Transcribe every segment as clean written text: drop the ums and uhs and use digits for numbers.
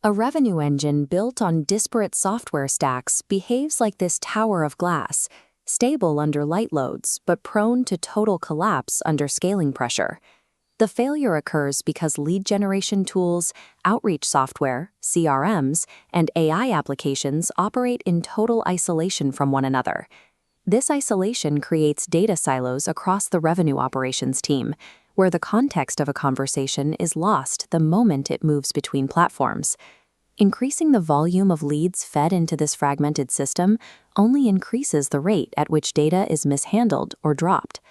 A revenue engine built on disparate software stacks behaves like this tower of glass, stable under light loads but prone to total collapse under scaling pressure. The failure occurs because lead generation tools, outreach software, CRMs, and AI applications operate in total isolation from one another. This isolation creates data silos across the revenue operations team, where the context of a conversation is lost the moment it moves between platforms. Increasing the volume of leads fed into this fragmented system only increases the rate at which data is mishandled or dropped.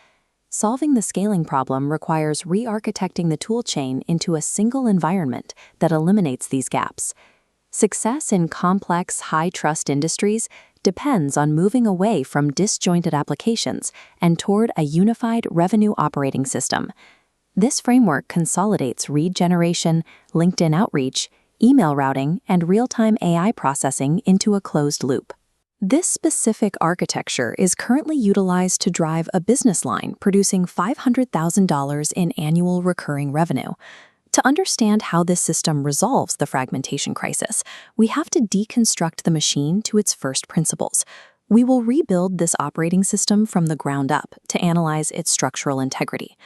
Solving the scaling problem requires re-architecting the toolchain into a single environment that eliminates these gaps. Success in complex, high-trust industries depends on moving away from disjointed applications and toward a unified revenue operating system. This framework consolidates lead generation, LinkedIn outreach, email routing, and real-time AI processing into a closed loop. This specific architecture is currently utilized to drive a business line producing $500,000 in annual recurring revenue. To understand how this system resolves the fragmentation crisis, we have to deconstruct the machine to its first principles. We will rebuild this operating system from the ground up to analyze its structural integrity.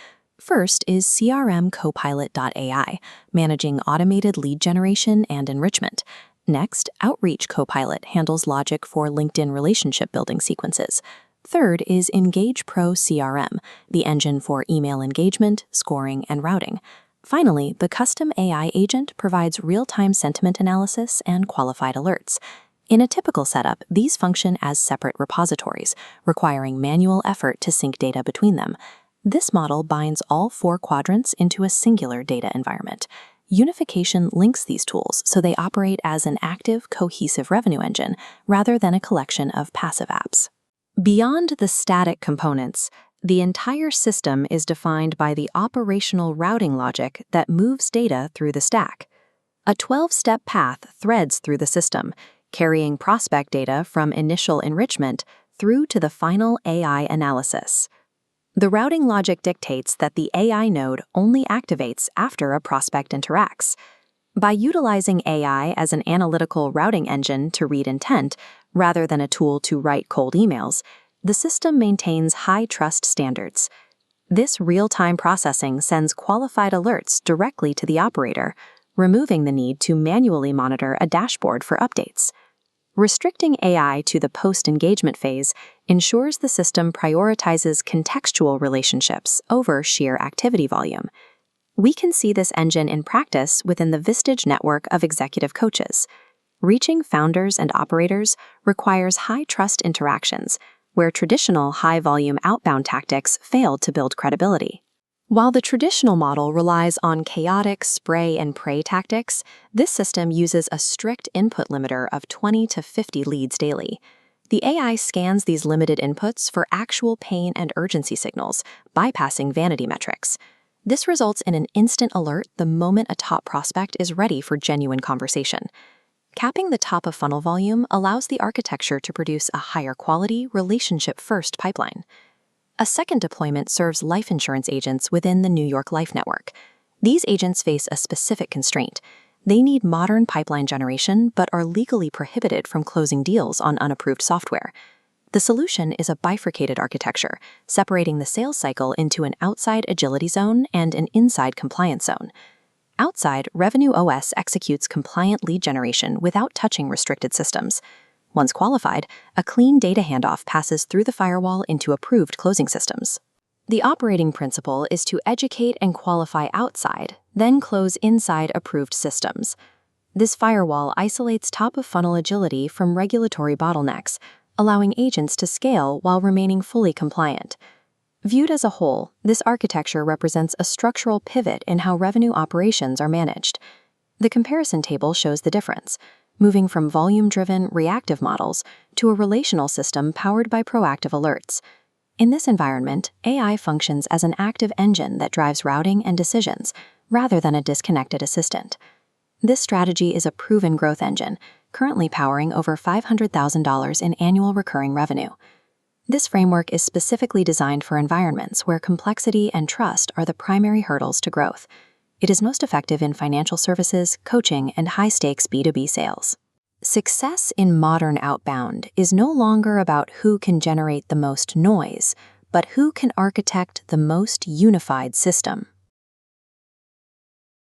First is CRM Copilot.ai, managing automated lead generation and enrichment. Next, Outreach Copilot handles logic for LinkedIn relationship building sequences. Third is Engage Pro CRM, the engine for email engagement, scoring, and routing. Finally, the custom AI agent provides real-time sentiment analysis and qualified alerts. In a typical setup, these function as separate repositories, requiring manual effort to sync data between them. This model binds all four quadrants into a singular data environment. Unification links these tools so they operate as an active, cohesive revenue engine rather than a collection of passive apps. Beyond the static components, the entire system is defined by the operational routing logic that moves data through the stack. A 12-step path threads through the system, carrying prospect data from initial enrichment through to the final AI analysis. The routing logic dictates that the AI node only activates after a prospect interacts. By utilizing AI as an analytical routing engine to read intent, rather than a tool to write cold emails, the system maintains high-trust standards. This real-time processing sends qualified alerts directly to the operator, removing the need to manually monitor a dashboard for updates. Restricting AI to the post-engagement phase ensures the system prioritizes contextual relationships over sheer activity volume. We can see this engine in practice within the Vistage network of executive coaches. Reaching founders and operators requires high-trust interactions, where traditional high-volume outbound tactics fail to build credibility. While the traditional model relies on chaotic spray and pray tactics, this system uses a strict input limiter of 20 to 50 leads daily. The AI scans these limited inputs for actual pain and urgency signals, bypassing vanity metrics. This results in an instant alert the moment a top prospect is ready for genuine conversation. Capping the top of funnel volume allows the architecture to produce a higher quality, relationship-first pipeline. A second deployment serves life insurance agents within the New York Life Network. These agents face a specific constraint. They need modern pipeline generation but are legally prohibited from closing deals on unapproved software. The solution is a bifurcated architecture, separating the sales cycle into an outside agility zone and an inside compliance zone. Outside, Revenue OS executes compliant lead generation without touching restricted systems. Once qualified, a clean data handoff passes through the firewall into approved closing systems. The operating principle is to educate and qualify outside, then close inside approved systems. This firewall isolates top-of-funnel agility from regulatory bottlenecks, allowing agents to scale while remaining fully compliant. Viewed as a whole, this architecture represents a structural pivot in how revenue operations are managed. The comparison table shows the difference, moving from volume-driven, reactive models to a relational system powered by proactive alerts. In this environment, AI functions as an active engine that drives routing and decisions, rather than a disconnected assistant. This strategy is a proven growth engine, currently powering over $500,000 in annual recurring revenue. This framework is specifically designed for environments where complexity and trust are the primary hurdles to growth. It is most effective in financial services, coaching, and high-stakes B2B sales. Success in modern outbound is no longer about who can generate the most noise, but who can architect the most unified system.